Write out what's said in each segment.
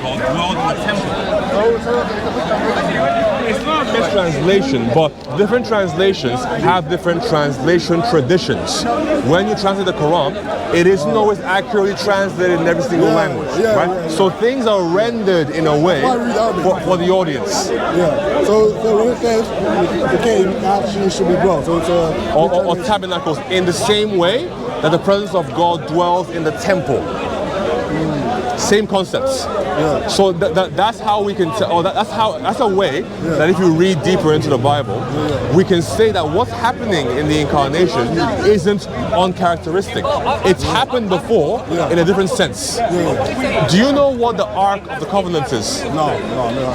God dwelled in the temple. It's not a mistranslation, but different translations have different translation traditions. When you translate the Quran, it isn't always accurately translated in every single language, right? So things are rendered in a way for the audience. Yeah. So when it says the cave actually should be dwelt, so it's or tabernacles in the same way that the presence of God dwells in the temple. Same concepts. Yeah. So that's how we can tell. That's a way that if you read deeper into the Bible, we can say that what's happening in the incarnation isn't uncharacteristic. It's happened before in a different sense. Do you know what the Ark of the Covenant is? No.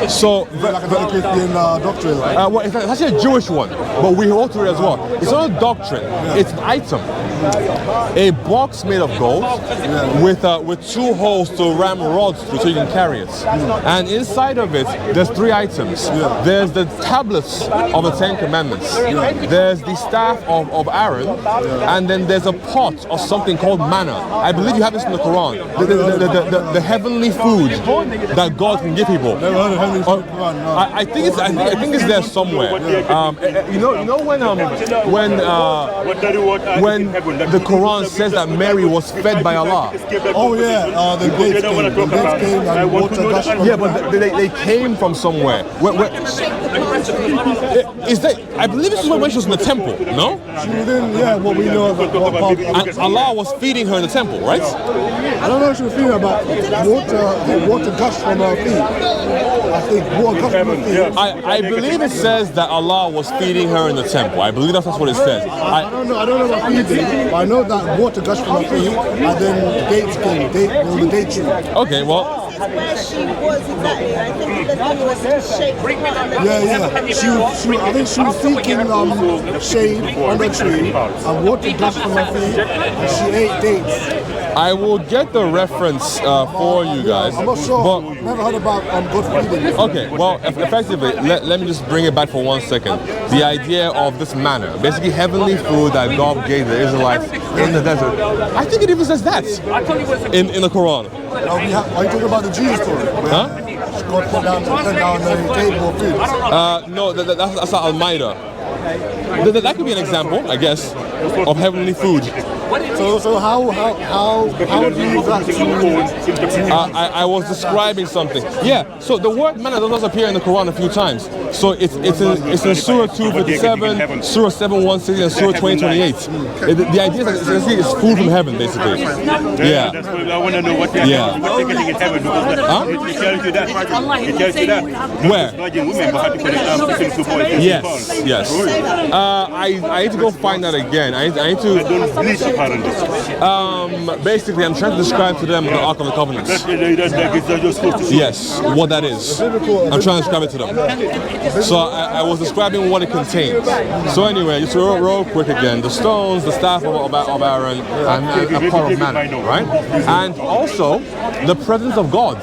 So Like a Christian doctrine, right? well, it's actually a Jewish one, but we hold to it as well. It's not a doctrine; it's an item. A box made of gold with 2 holes to ram rods through so you can carry it. And inside of it, there's 3 items. There's the tablets of the 10 Commandments. There's the staff of Aaron, and then there's a pot of something called manna. I believe you have this in the Quran. The heavenly food that God can give people. I think it's there somewhere. You know when the Quran says that Mary was fed by Allah. Oh yeah, the dates came and water gushed from but they came from somewhere. Is that? I believe this is when she was in the temple. No? She didn't. What we know about. And Allah was feeding her in the temple, right? I don't know if she was feeding her, but water gushed from her feet. I think water gushed from her feet. I believe it says that Allah was feeding her in the temple. I believe that's what it says. I don't know about feeding, but I know that water gushed from her feet, and then the dates came. The date tree. Okay, well. Where she was exactly. I think the thing was shaped. I think she was seeking shade on the tree, and water gushed from her feet, and she ate dates. I will get the reference for you guys. I'm not sure. But, never heard about God feeding. Okay, well, effectively, let me just bring it back for 1 second. The idea of this manna, basically heavenly food that God gave the Israelites in the desert. I think it even says that in the Quran. Are you talking about the Jesus story? Huh? God put down the table of food. No, that's Al-Maida. That could be an example, I guess, of heavenly food. So how do you use that to... I was describing something. Yeah, so the word manna does appear in the Quran a few times. So it's in Surah 257, Surah 716, and Surah 2028. The idea is that it's food from heaven, basically. Yeah. I want to know what they're getting in heaven. It tells you that. It tells you that. Where? Yes. I need to go find that again. I need to... Basically, I'm trying to describe to them the Ark of the Covenant. Yes, what that is. I'm trying to describe it to them. So I was describing what it contains. So anyway, just real quick again. The stones, the staff of Aaron, and a pot of manna, right? And also, the presence of God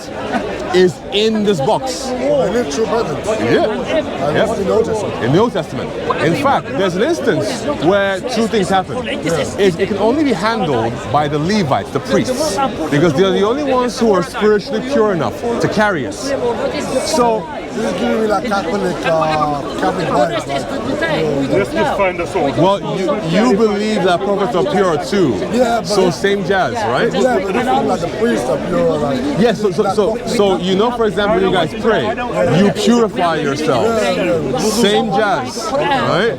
is in this box. A literal presence. Yeah. In the Old Testament. In fact, there's an instance where 2 things happen. It can only be handled by the Levites, the priests, because they're the only ones who are spiritually pure enough to carry us. So, this is giving me like Catholic vibes. Let's find the source. Well, you believe that prophets are pure too. Yeah, but so same jazz, right? Yeah, but this is like the priests are pure. Like, yes, so you know, for example, when you guys pray, you purify yourselves. Same jazz, right?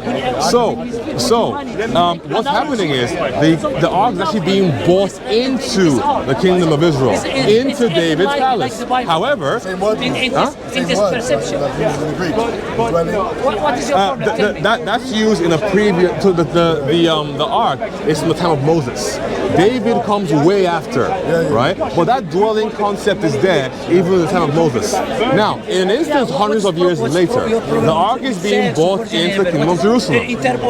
So what's happening is the ark is actually being brought into the kingdom of Israel, into David's palace. However, that's used in a previous. So the ark is from the time of Moses. David comes way after, right? But that dwelling concept is there even in the time of Moses. Now, in an instance, hundreds of years later, the ark is being brought into the kingdom of Jerusalem,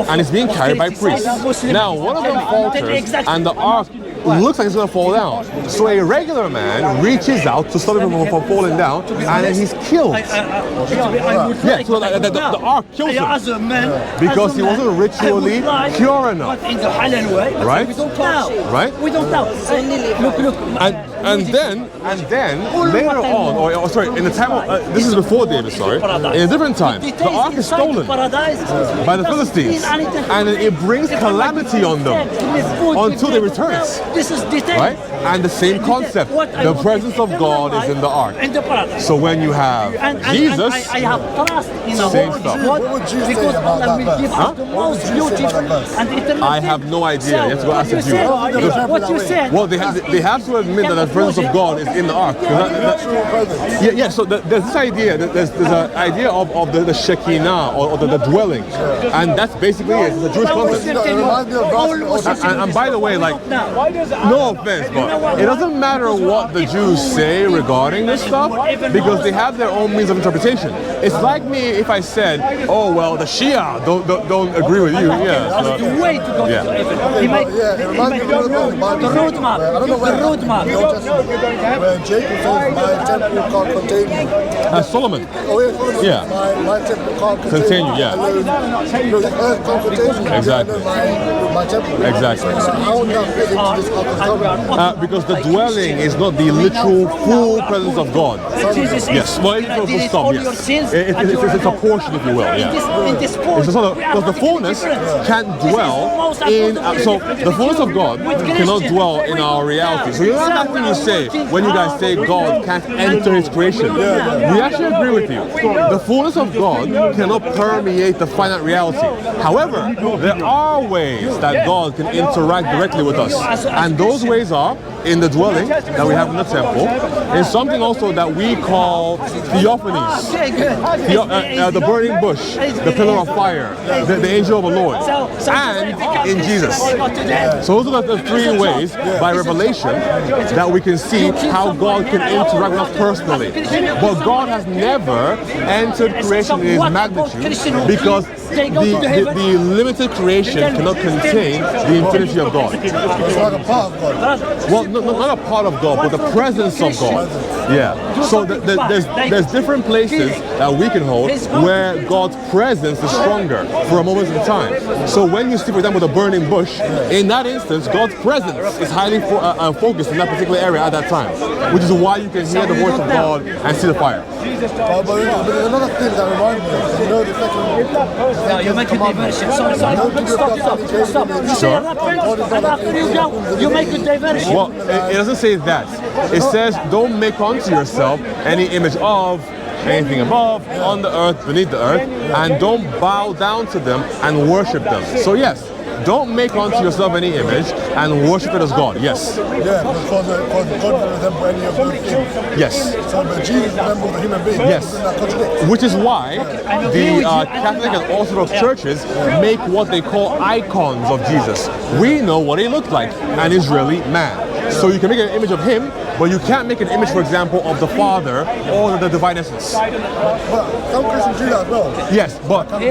and it's being carried by priests. Now, one of them falters, and the ark looks like it's going to fall down. So a regular man reaches out to stop him from falling down, and then he's killed. Yeah, so the ark kills him because he wasn't ritually pure enough. In the halal way, right? We don't know. Right? We don't know. Look. And then later on, or sorry, in the time of this is before David, sorry, in a different time, the ark is stolen by the Philistines, and it brings calamity on them until they return. This is detail. Right? And the same concept, the presence of God is in the ark. So when you have Jesus, I have trust in the same word stuff. of God, What would you say because about Allah will that give verse? us the most beautiful and eternal I thing. have no idea. You have to go ask what you the Jew. said, Because- what you said. Well, they have to admit that the presence of God is in the ark. Yeah. So there's this idea. There's an idea of the Shekinah or the dwelling, and that's basically it. It's a Jewish concept. And by the way, like, no offense, but it doesn't matter what the Jews say regarding this stuff because they have their own means of interpretation. It's like me if I said, "Oh well, the Shia don't agree with you." Yeah. That's the way to go to heaven. He make the roadmap. I don't know The roadmap. Where Jacob says, "My temple can't contain you." Solomon. Oh yeah, Solomon. Yeah. My temple can't Contain you, yeah. No, the earth can't contain you. Exactly. My temple. Exactly. So how would that fit into this Ark of Covenant? Because the dwelling is not the literal full presence of God. Jesus is Yes, well, it's that a delete stop, all yes. your sins It's and you are a portion, if you will, yeah. in this portion. Because the fullness can't dwell in, so the fullness of God cannot dwell in our reality. So you know that thing you say when you guys say God can't enter His creation. We actually agree with you. The fullness of God cannot permeate the finite reality. However, there are ways that God can interact directly with us, and those ways are in the dwelling that we have in the temple, in something also that we call theophanies. Okay, good. The burning bush, the pillar of fire, the angel of the Lord, and in Jesus. So those are the three ways by revelation that we can see how God can interact with us personally. But God has never entered creation in His magnitude because the limited creation cannot contain the infinity of God. It's like a part of God. Well, not a part of God, but the presence of God. Yeah. So there's different places that we can hold where God's presence is stronger for a moment in time. So when you see, for example, the burning bush, in that instance, God's presence is highly focused in that particular area at that time, which is why you can hear the voice of God and see the fire. But there's another thing that reminds me of, you know, the second. No, you make a diversion. Sorry. Stop. Sure. And after you go, you make a diversion. Well, it doesn't say that. It says, don't make unto yourself any image of anything above, on the earth, beneath the earth, and don't bow down to them and worship them. So yes, don't make unto yourself any image and worship it as God. Yes. Yeah, because God doesn't resemble any of those things. Yes. So, but Jesus resembles a human being. Yes. Doesn't that contradict? Which is why the Catholic and Orthodox churches make what they call icons of Jesus. We know what he looked like, an Israeli man. So you can make an image of him, but you can't make an image, for example, of the Father or the divine essence. But some Christians do that as well. Yes, but the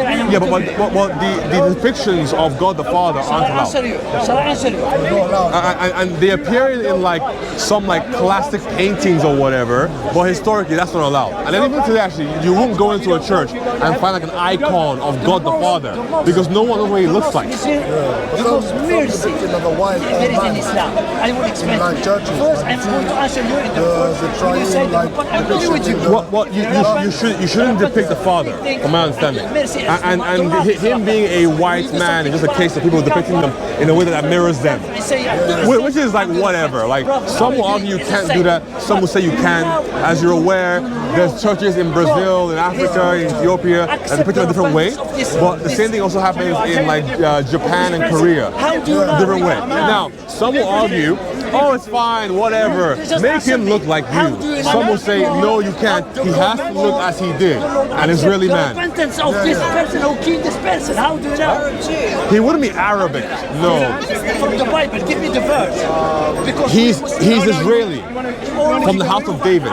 depictions of God the Father aren't allowed. Shall I answer you? And they appear in like some like classic paintings or whatever, but historically that's not allowed. And then even today, actually, you won't go into a church and find like an icon of God the Father because no one knows what he looks like. Because mercy there is in Islam. I will explain. Like churches, First, I'm going to answer you in the first. When you say that, I agree with you. Well, you shouldn't depict the Father, from my understanding. And him being a white man is just a case of people depicting them in a way that mirrors them. Which is like whatever. Like some will argue you can't do that. Some will say you can. As you're aware, there's churches in Brazil, in Africa, in Ethiopia that depict it a different way. But the same thing also happens in like Japan and Korea, a different way. Now, some will argue, oh, it's fine, whatever. Make him look like you. Some will say, no, you can't. He has to look as he did, an Israeli man. The repentance of this person who killed this person. How do you know? He wouldn't be Arabic, no. From the Bible, give me the verse. Because He's Israeli, from the house of David.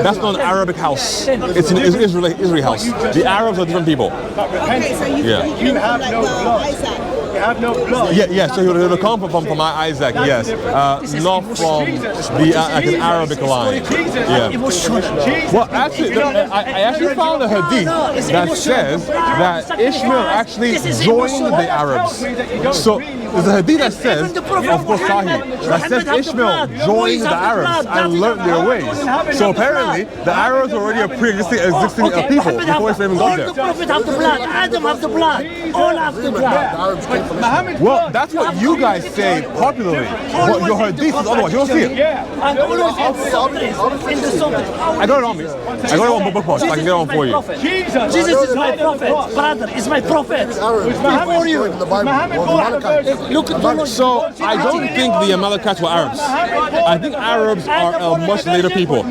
That's not an Arabic house. It's an Israeli house. The Arabs are different people. Okay, so you have like Isaac. You have no blood. Yeah. So he'll come from Isaac, yes, not from the like an Arabic line. Yeah. Well, actually, I actually found a hadith that says that Ishmael actually joined the Arabs. So there's a hadith that says, of course, Sahih, that says Ishmael joined the Arabs and learned their ways. So apparently, the Arabs were already a pre-existing people before Islam even got there. All the Prophet have the blood, Adam have the blood, all have the blood. Well, that's what you guys say popularly. But your hadith is otherwise. You don't see it. And always in the Sunnah. I got it on me. I got it on book post. I can get it on for you. Jesus is my prophet, brother. Is my prophet. Before you. Look at So I don't think the Amalekites were Arabs. I think Arabs are a much later people.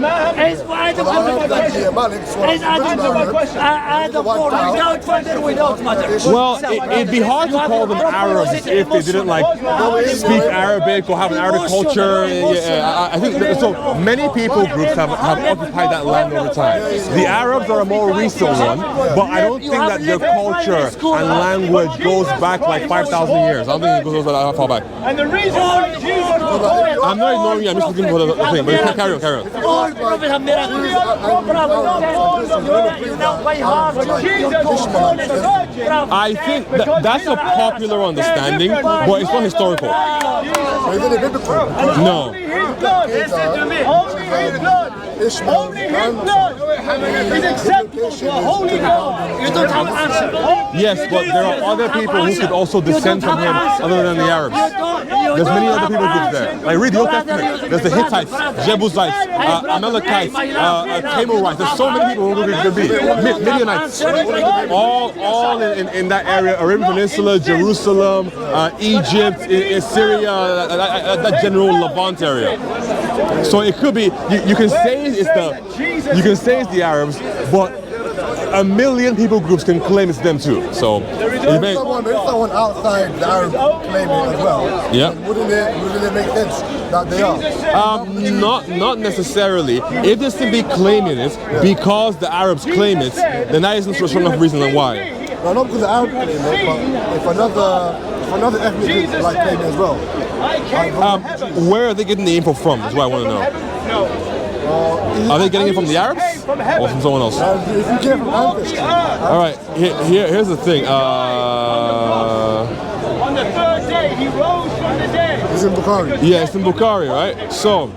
Without mother. Well, it'd be hard to call them Arabs if they didn't like speak Arabic or have an Arabic culture. Yeah, I think so. Many people groups have occupied that land over time. The Arabs are a more recent one, but I don't think that their culture and language goes back like 5,000 years. I don't think it goes that far back. And the reason I'm not ignoring you. I'm just looking for the thing. But you can carry on. all prophets have miracles. You know by heart. I think that's a popular understanding, but it's not historical. No. Listen to me. Only his blood. Only his blood is acceptable to a holy God. You don't have answer. Yes, but there are other people who could also descend from him other than the Arabs. There's many other people groups there. Like read the Old Testament. There's the Hittites, Jebusites, Amalekites, Camorites. There's so many people who could be. Midianites. All in that area, Arabian Peninsula, Jerusalem, Egypt, Syria, that general Levant area. So it could be. You can say it's the Arabs, but a million people groups can claim it's them too. So if someone outside the Arab claim it as well, yeah. Wouldn't it make sense that they are? Not necessarily. If they're simply claiming it because the Arabs claim it, then that isn't strong enough reason on why. No, not because the Arabs claim it, but if another ethnic group like claim it as well. Where are they getting the info from? Is what I want to know. Are they getting it from the Arabs or from someone else? If you get from ancestry. All right, here's the thing. On the third day, he rose from the dead. It's in Bukhari. Yeah, it's in Bukhari, right? So,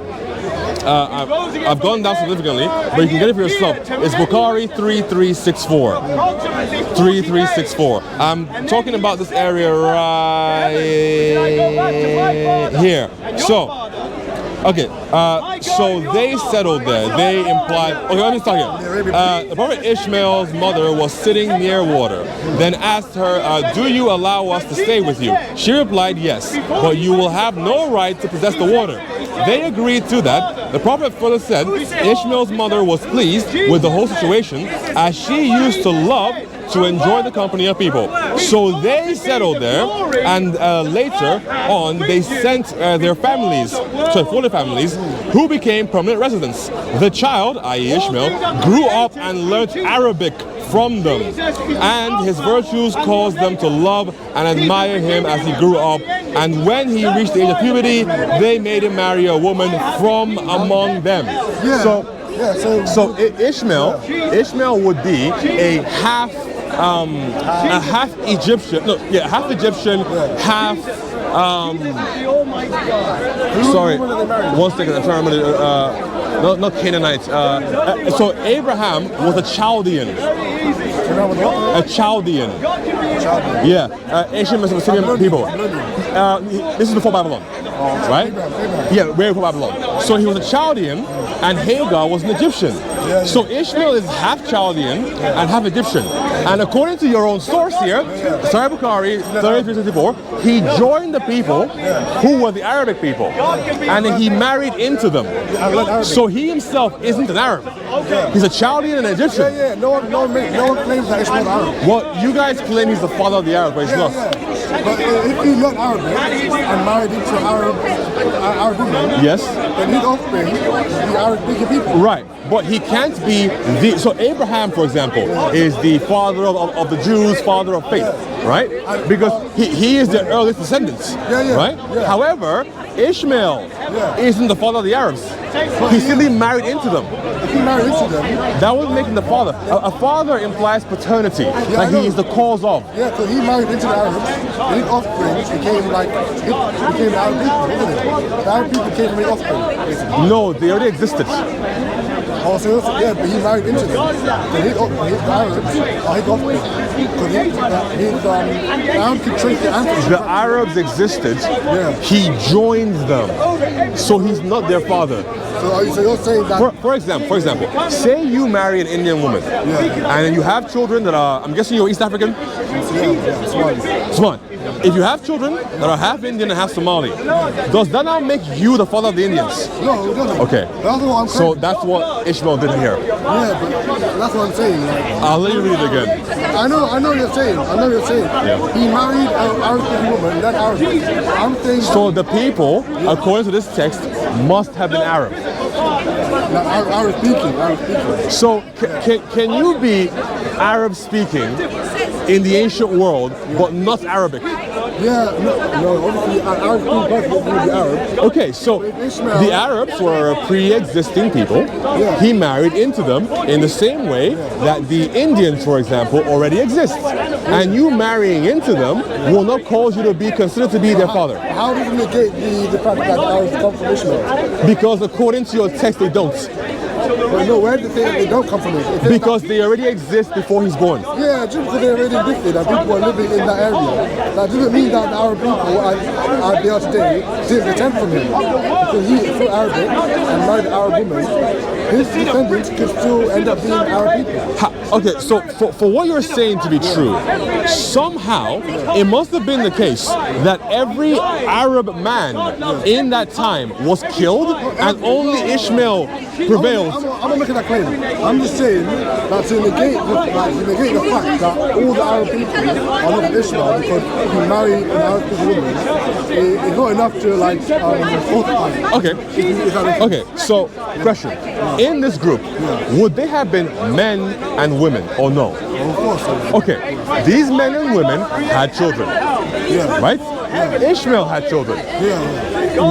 I've gone down significantly, but you can get it for yourself. It's Bukhari 3364. 3364. I'm talking about this area right here. So, okay, so they settled there. They implied. Okay, let me start here. The Prophet Ishmael's mother was sitting near water, then asked her, "Do you allow us to stay with you?" She replied, "Yes, but you will have no right to possess the water." They agreed to that. The Prophet further said Ishmael's mother was pleased with the whole situation, as she used to love to enjoy the company of people. So they settled there, and later on they sent their families, so 40 families, who became permanent residents. The child, i.e. Ishmael, grew up and learnt Arabic from them, and his virtues caused them to love and admire him as he grew up. And when he reached the age of puberty, they made him marry a woman from among them. So Ishmael would be a half Egyptian, half Egyptian, half sorry, one second, I'm trying to remember, not Canaanites. So Abraham was a Chaldean. A Chaldean. Yeah, ancient Mesopotamian people. This is before Babylon, right? Yeah, way before Babylon. So he was a Chaldean, and Hagar was an Egyptian. So Ishmael is half Chaldean and half Egyptian. And according to your own source here, Sahih Bukhari 3364, he joined the people who were the Arabic people, and he married into them. So he himself isn't an Arab. He's a Chaldean and Egyptian. Yeah. No one claims that Ishmael is Arab. Well, you guys claim he's the father of the Arabs, but he's not. But if he learned Arabic and married into Arab women, yes, then his offspring is the Arabic people. Right, but he can't be the. So Abraham, for example, is the father of the Jews, father of faith, right? Because he is their earliest descendants, right? However, Ishmael isn't the father of the Arabs. He's simply married into them. He married into them. That would make him the father. A father implies paternity, like he is the cause of. Yeah, because he married into the Arabs. His offspring became like became the Arab people, isn't it? The Arab people came from his offspring, basically. No, they already existed. Also, yeah, but he married into them. So his Arabs are his offspring. Because Arab could trace the ancestry. The Arabs existed. He joined them, so he's not their father. So you're saying that? For example, say you marry an Indian woman, and you have children that are, I'm guessing you're East African? Smart. If you have children that are half Indian and half Somali, does that now make you the father of the Indians? No, it doesn't. Okay. That's what I'm saying. So that's what Ishmael did here. Yeah, but that's what I'm saying. Like, I'll let you read it again. I know what you're saying. He married an Arab woman, not Arab. I'm saying. So the people, according to this text, must have been Arab. Arab speaking. So can you be Arab speaking in the ancient world but not Arabic? Yeah, no, obviously Arab people would be Arab. Okay, so the Arabs were pre-existing people. He married into them in the same way that the Indians, for example, already exist. And you marrying into them will not cause you to be considered to be their father. How does it negate the fact that the Arabs come from Ishmael? Because according to your text, they don't. But no, where do they don't come from? Because they already exist before he's born. Yeah, just because they already existed and people were living in that area. That doesn't mean that the Arab people are there today didn't descend from him. Because he is still Arabic and married an Arab woman, his descendants could still end up being Arab people. Okay, so for what you're saying to be true, somehow it must have been the case that every Arab man in that time was killed and only Ishmael prevailed. I'm not making that claim. I'm just saying that to negate the fact that all the Arab people are not Ishmael because he married an Arab woman, it's not enough to like falsify. Okay, so question. In this group, would they have been men and women or no? Of course. Okay, these men and women had children, right? Ishmael had children.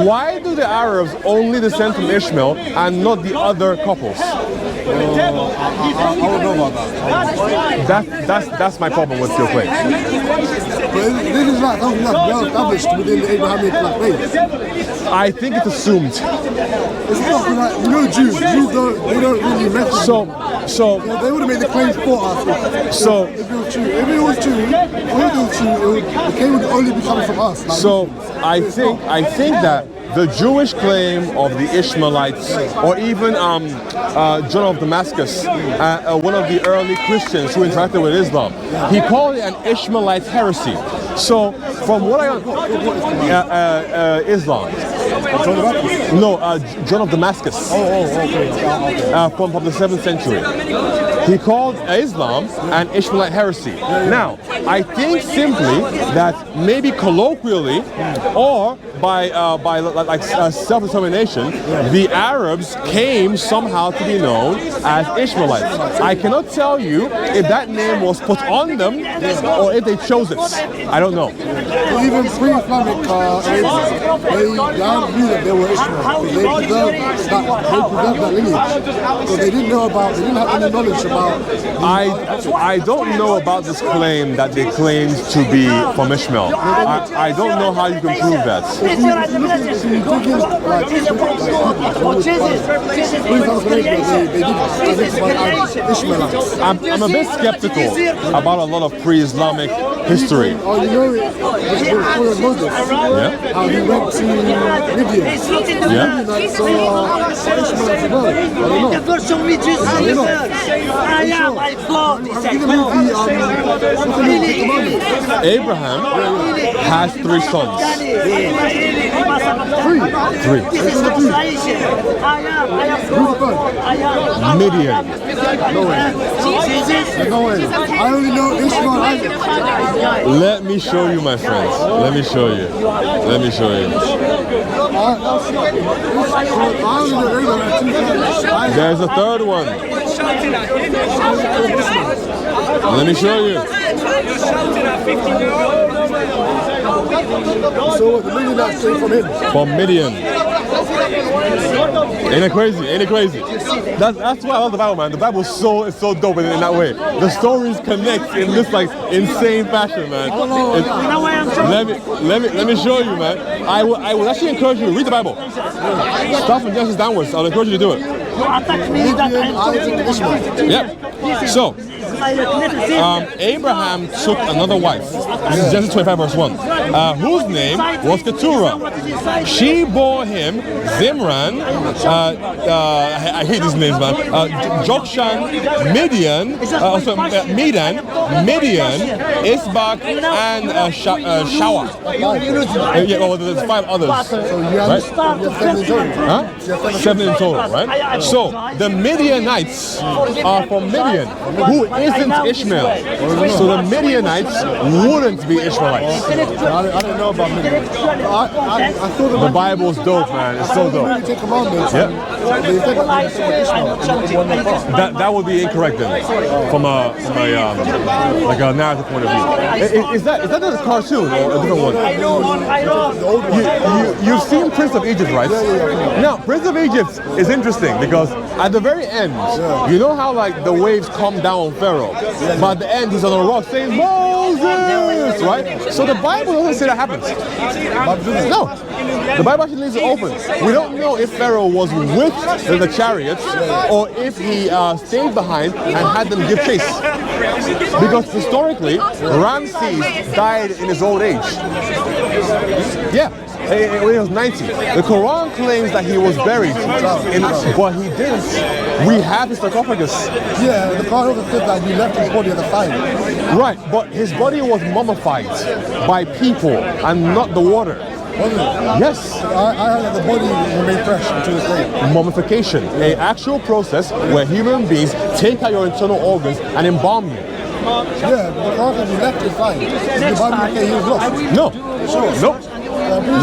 Why do the Arabs only descend from Ishmael and not the other couples? I don't know about that. That's my problem with your claim. But this is not something that's well established within the Abrahamic faith. I think it's assumed. It's not like, Jews don't really mess with So they would have made the claims for us. If it was true, the claim would only be coming from us. So I think that the Jewish claim of the Ishmaelites, or even John of Damascus, one of the early Christians who interacted with Islam, he called it an Ishmaelite heresy. So from what I Islam. No, John of Damascus. From the 7th century. He called Islam an Ishmaelite heresy. Now, I think simply that maybe colloquially or by self-determination, the Arabs came somehow to be known as Ishmaelites. I cannot tell you if that name was put on them or if they chose it. I don't know. Even pre-Islamic Arabs, they knew that they were Ishmael. They preserved that lineage. So they didn't have any knowledge about. I don't know about this claim that they claimed to be from Ishmael. I don't know how you can prove that. I'm a bit skeptical about a lot of pre-Islamic history. Oh, you know it was Moses. How he went to Midian. Abraham has 3 sons. 3. Midian. No way. I only know Ishmael. Let me show you, my friends. Let me show you. There's a 3rd one. Let me show you. So the Midianites came from him? From Midian. Ain't it crazy? Ain't it crazy? That's why I love the Bible, man. The Bible is so dope in that way. The stories connect in this like insane fashion, man. Let me show you, man. I would actually encourage you to read the Bible. Start from Genesis downwards. I'll encourage you to do it. Yeah. So, Abraham took another wife. This is Genesis 25 verse 1. Whose name was Keturah. She bore him Zimran, I hate these names, man. Jokshan, Midian, Midian, Isbak, and Shawa. Yeah, well, there's 5 others. Right? 7 in total, right? So, the Midianites are from Midian, who isn't Ishmael. So the Midianites wouldn't be Ishmaelites. I didn't know about Midian. I thought the Bible's dope, man. It's so dope. That would be incorrect then, from a like a narrative point of view. Is that the cartoon or a different one? You've seen Prince of Egypt, right? Now, Prince of Egypt is interesting because at the very end, you know how like the waves come down on Pharaoh, but at the end he's on a rock saying Moses, right? So the Bible doesn't say that happens. No, the Bible actually leaves it open. We don't know if Pharaoh was with the chariots or if he stayed behind and had them give chase. Because historically, Ramses died in his old age. Yeah. When he was 90. The Quran claims that he was buried, but he didn't. We have his sarcophagus. Yeah, the Quran also says that he left his body at the side. Right, but his body was mummified by people and not the water. Yes. I heard that the body remained fresh until this day. Mummification, an actual process where human beings take out your internal organs and embalm you. Yeah, but the Quran says he left his side. The Bible says he was lost. No. Nope.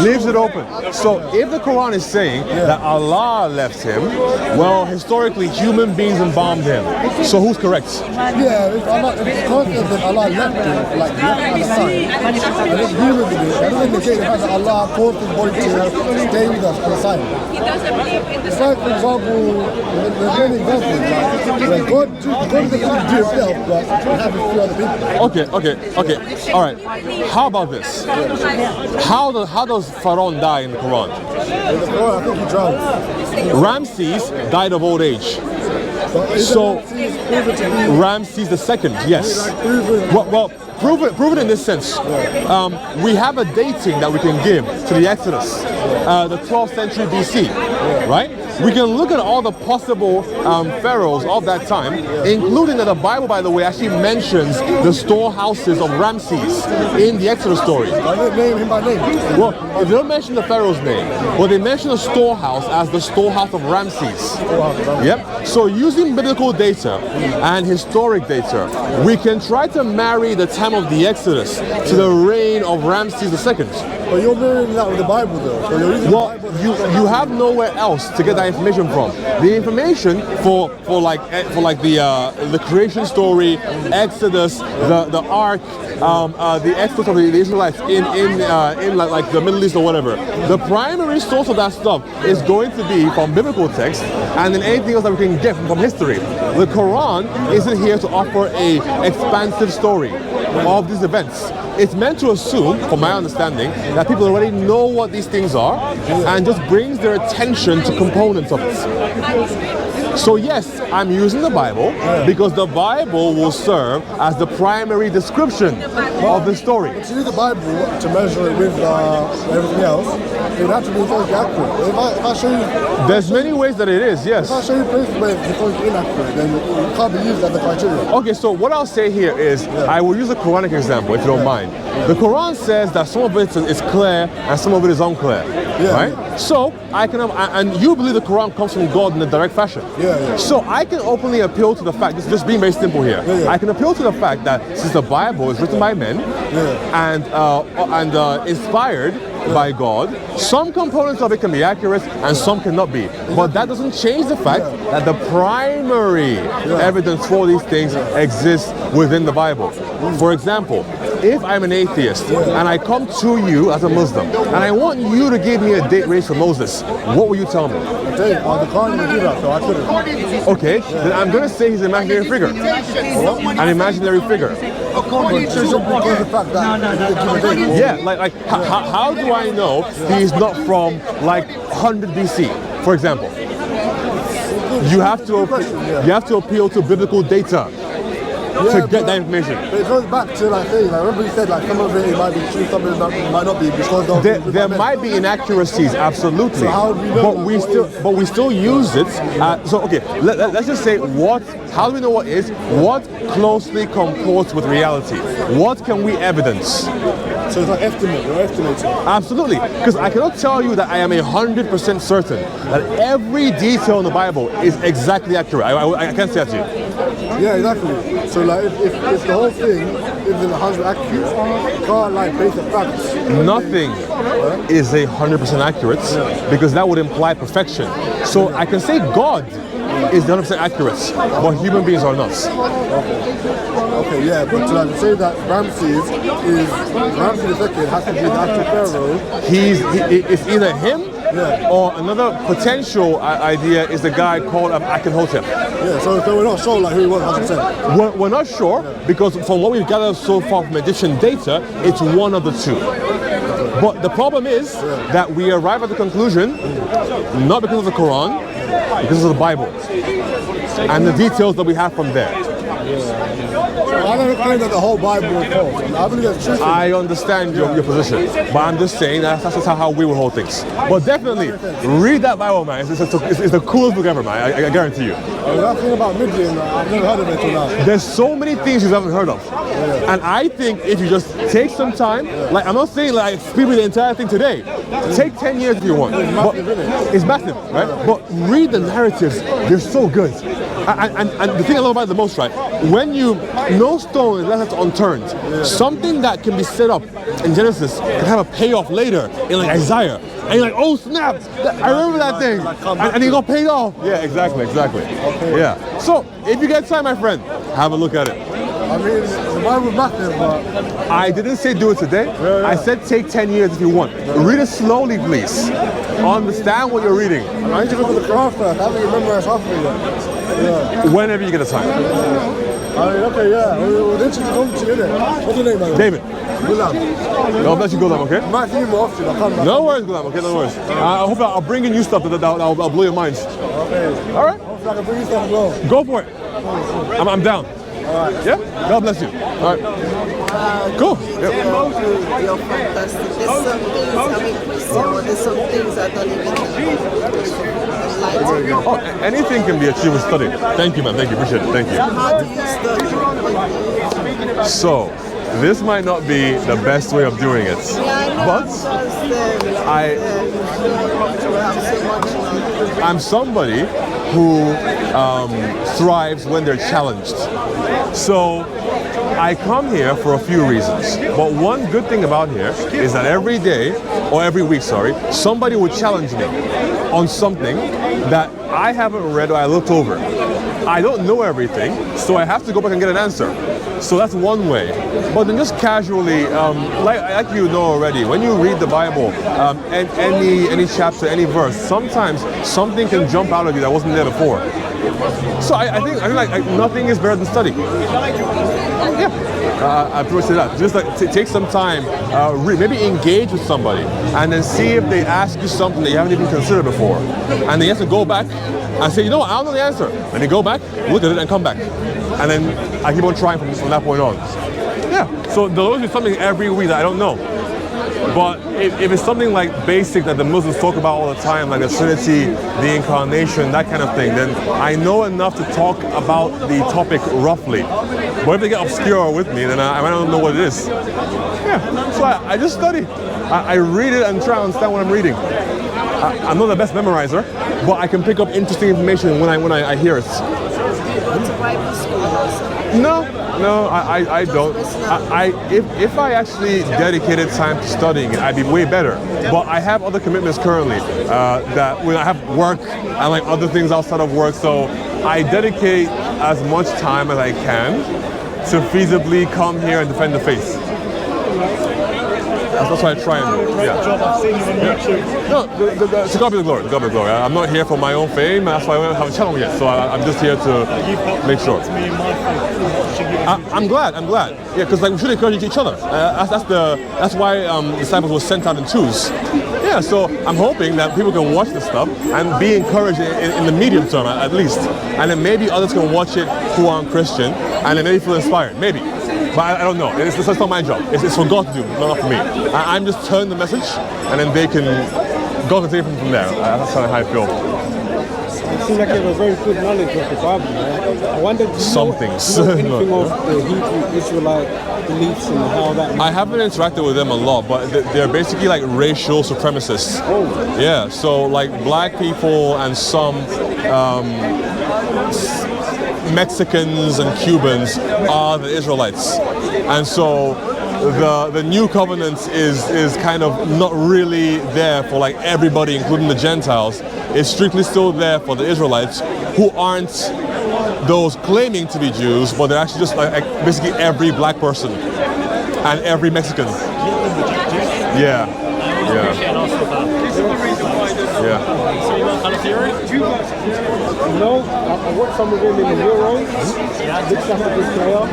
Leaves it open. So if the Quran is saying that Allah left him, well, historically human beings embalmed him. So who's correct? Yeah, if the Quran says that Allah left him, like left at the side, and if humans did it, that doesn't indicate the fact that Allah caused his body to stay with us at the side. It's like, for example, there's many examples, like God doesn't do himself, but he happens to other people. Okay. All right. How about this? How does Pharaoh die in the Quran? I think he drowned. Ramses died of old age. So Ramses II, yes. Well, prove it in this sense. We have a dating that we can give to the Exodus, the 12th century BC, right? We can look at all the possible pharaohs of that time, including that the Bible, by the way, actually mentions the storehouses of Ramses in the Exodus story. I didn't name him by name. Well, they don't mention the pharaoh's name, but they mention the storehouse as the storehouse of Ramses. Yep. So using biblical data and historic data, we can try to marry the time of the Exodus to the reign of Ramses II. But you're mirroring that with the Bible, though. So you're using well, you have nowhere else to get that information from. The information for the creation story, Exodus, the Ark, the Exodus of the Israelites in like the Middle East or whatever. The primary source of that stuff is going to be from biblical text, and then anything else that we can get from history. The Quran isn't here to offer a expansive story of these events. It's meant to assume, from my understanding, that people already know what these things are and just brings their attention to components of it. So yes, I'm using the Bible because the Bible will serve as the primary description of the story. To use the Bible to measure it with everything else, it would have to be historically accurate. If I show you... There's many ways that it is, yes. If I show you places where it's historically inaccurate, then it can't be used as the criteria. Okay, so what I'll say here is, I will use a Quranic example, if you don't mind. The Quran says that some of it is clear and some of it is unclear, right? So, I can, and you believe the Quran comes from God in a direct fashion. So I can openly appeal to the fact, this is just being very simple here, I can appeal to the fact that since the Bible is written by men and inspired by God, some components of it can be accurate and some cannot be. But that doesn't change the fact that the primary evidence for these things exists within the Bible. For example, if I'm an atheist and I come to you as a Muslim and I want you to give me a date range for Moses, what will you tell me? The Quran will do that, so I couldn't. Okay, then I'm going to say he's an imaginary figure. An imaginary figure. Yeah, like how do I know he's not from like 100 BC, for example? You have to appeal to biblical data to get that information. But it goes back to like saying, like, remember you said like some of it might be true, some of it might not be because of there might be inaccuracies, absolutely. So how do we know but we still use it. So okay, let's just say how do we know what closely comports with reality? What can we evidence? So it's like estimate, you're estimating. Absolutely, because I cannot tell you that I am 100% certain that every detail in the Bible is exactly accurate. I can't say that to you. Yeah, exactly. So like if the whole thing isn't 100 accurate, you can't like base the facts. Nothing is 100% accurate because that would imply perfection. So I can say God is 100% accurate, but human beings are not. Okay, yeah, but to say that Ramses II has to be the actual pharaoh. It's either him or another potential idea is the guy called Akhenaten. Yeah, so we're not sure like who he was 100%. We're not sure because from what we've gathered so far from Egyptian data, it's one of the two. But the problem is that we arrive at the conclusion not because of the Quran, because of the Bible and the details that we have from there. I don't think that the whole Bible is false. I believe that's true. I understand your position, but I'm just saying that's how we will hold things. But definitely, read that Bible, man. It's the coolest book ever, man. I guarantee you. That thing about Midian, I've never heard of it till now. There's so many things you haven't heard of. And I think if you just take some time, like I'm not saying like speed read the entire thing today. Take 10 years if you want. It's massive, right? But read the narratives. They're so good. And the thing I love about it the most, right? When no stone is left unturned. Something that can be set up in Genesis can have a payoff later in like Isaiah. And you're like, oh snap, I remember that thing. And you got paid off. Yeah, exactly. Okay. Yeah. So if you get time, my friend, have a look at it. I mean, the Bible's massive, but I didn't say do it today. I said take 10 years if you want. Read it slowly, please. Understand what you're reading. I need to look at the Quran first. I haven't memorized half of it yet. Yeah. Whenever you get a time. I mean, okay, yeah. We're interested to talk to you, innit? What's your name, man? David. Gulam. God bless you, Gulam, okay? I might see you more often. I can't. No worries, Gulam, okay? No worries. I hope I'll bring in new stuff that'll blow your minds. Okay. All right? Hopefully I can bring you stuff as well. Go for it. I'm down. All right. Yeah? God bless you. All right. Cool. Yep. You're fantastic. There's some things I'm Christian, but there's some things I don't even know. Oh, anything can be achieved with study. Thank you, man. Thank you. Appreciate it. Thank you. How do you study? So, this might not be the best way of doing it, but I'm somebody who thrives when they're challenged. So I come here for a few reasons, but one good thing about here is that every day, or every week, sorry, somebody would challenge me on something that I haven't read or I looked over. I don't know everything, so I have to go back and get an answer. So that's one way. But then just casually, like you know already, when you read the Bible, and any chapter, any verse, sometimes something can jump out of you that wasn't there before. So I think like nothing is better than study. Yeah, I pretty much say that. Just like take some time, maybe engage with somebody, and then see if they ask you something that you haven't even considered before, and then you have to go back and say, you know what, I don't know the answer, and then go back, look at it, and come back, and then I keep on trying from that point on. Yeah. So there'll always be something every week that I don't know. But if it's something like basic that the Muslims talk about all the time, like the Trinity, the Incarnation, that kind of thing, then I know enough to talk about the topic roughly. But if they get obscure with me, then I might not know what it is. Yeah, so I just study. I read it and try to understand what I'm reading. I'm not the best memorizer, but I can pick up interesting information when I hear it. No, I don't. If I actually dedicated time to studying it, I'd be way better. But I have other commitments currently that when I have work and like other things outside of work, so I dedicate as much time as I can to feasibly come here and defend the faith. That's why I try and do. Yeah. Job I've seen you on YouTube. No, to God be the glory. To God be the glory. I'm not here for my own fame. That's why I don't have a channel yet. So I'm just here to make sure. Me and my friend watching you. I'm glad. Yeah, because like we should encourage each other. That's why disciples were sent out in twos. Yeah, so I'm hoping that people can watch this stuff and be encouraged in the medium term at least, and then maybe others can watch it who aren't Christian and then maybe feel inspired. Maybe. But I don't know. It's not my job. It's for God to do, not for me. I'm just telling the message, and then God can take it from there. That's kind of how I feel. It seems like you have a very good knowledge of the Bible, man. I wonder, do you know anything of the Hebrew Israelite beliefs and how that... I haven't interacted with them a lot, but they're basically like racial supremacists. Oh. Yeah, so like black people and some Mexicans and Cubans are the Israelites. And so the new covenant is kind of not really there for like everybody, including the Gentiles. It's strictly still there for the Israelites, who aren't those claiming to be Jews, but they're actually just like basically every black person and every Mexican. Yeah. So you want kind of theory? No, I watched some of them in the Euros. Big stuff with this player.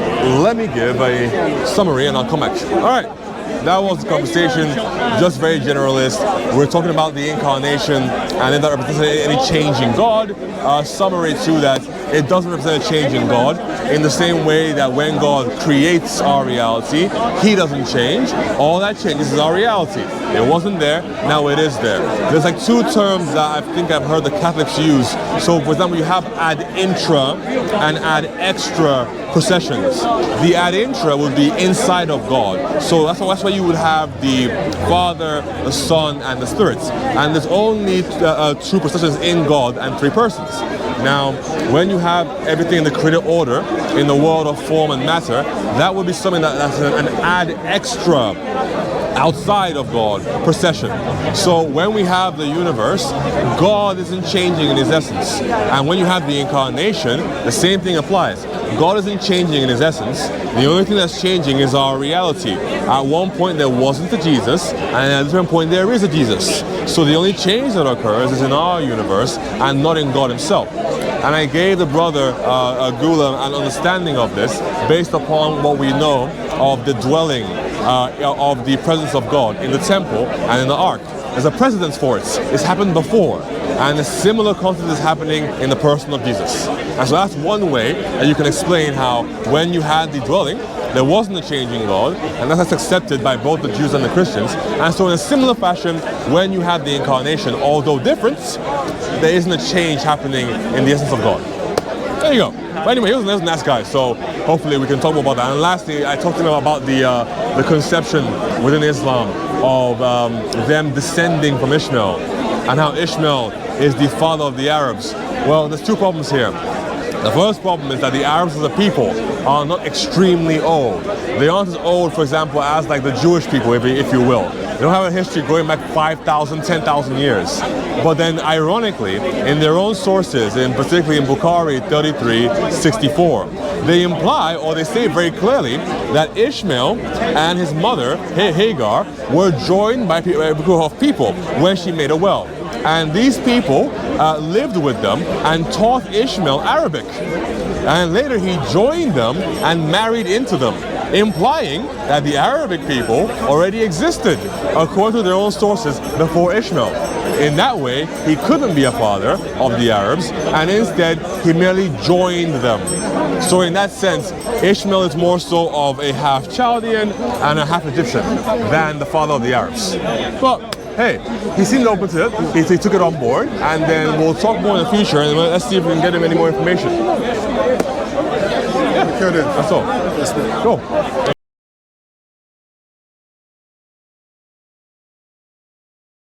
Let me give a summary and I'll come back. All right. That was the conversation, just very generalist. We're talking about the incarnation and if that represents any change in God. Summary to that, it doesn't represent a change in God in the same way that when God creates our reality, He doesn't change. All that changes is our reality. It wasn't there, now it is there. There's like two terms that I think I've heard the Catholics use. So for example, you have ad intra and ad extra processions. The ad intra would be inside of God. So that's why you would have the Father, the Son, and the Spirit. And there's only two processions in God and three persons. Now, when you have everything in the created order, in the world of form and matter, that would be something that's an ad extra, outside of God, procession. So when we have the universe, God isn't changing in His essence. And when you have the incarnation, the same thing applies. God isn't changing in His essence. The only thing that's changing is our reality. At one point there wasn't a Jesus, and at a different point there is a Jesus. So the only change that occurs is in our universe and not in God Himself. And I gave the brother Gula an understanding of this based upon what we know of the dwelling of the presence of God in the temple and in the ark. There's a precedence for it. It's happened before. And a similar concept is happening in the person of Jesus. And so that's one way that you can explain how when you had the dwelling, there wasn't a change in God, and that's accepted by both the Jews and the Christians. And so in a similar fashion, when you have the incarnation, although different, there isn't a change happening in the essence of God. There you go. But anyway, he was a nice guy, so hopefully we can talk more about that. And lastly, I talked to him about the conception within Islam of them descending from Ishmael, and how Ishmael is the father of the Arabs. Well, there's two problems here. The first problem is that the Arabs as a people are not extremely old. They aren't as old, for example, as like the Jewish people, if you will. They don't have a history going back 5,000, 10,000 years. But then, ironically, in their own sources, particularly in Bukhari 33:64, they imply, or they say very clearly, that Ishmael and his mother, Hagar, were joined by a group of people when she made a well. And these people lived with them and taught Ishmael Arabic. And later he joined them and married into them, implying that the Arabic people already existed, according to their own sources, before Ishmael. In that way, he couldn't be a father of the Arabs, and instead he merely joined them. So in that sense, Ishmael is more so of a half Chaldean and a half Egyptian than the father of the Arabs. But hey, he seemed open to it. He took it on board, and then we'll talk more in the future, and let's see if we can get him any more information. Yeah, that's all. Cool.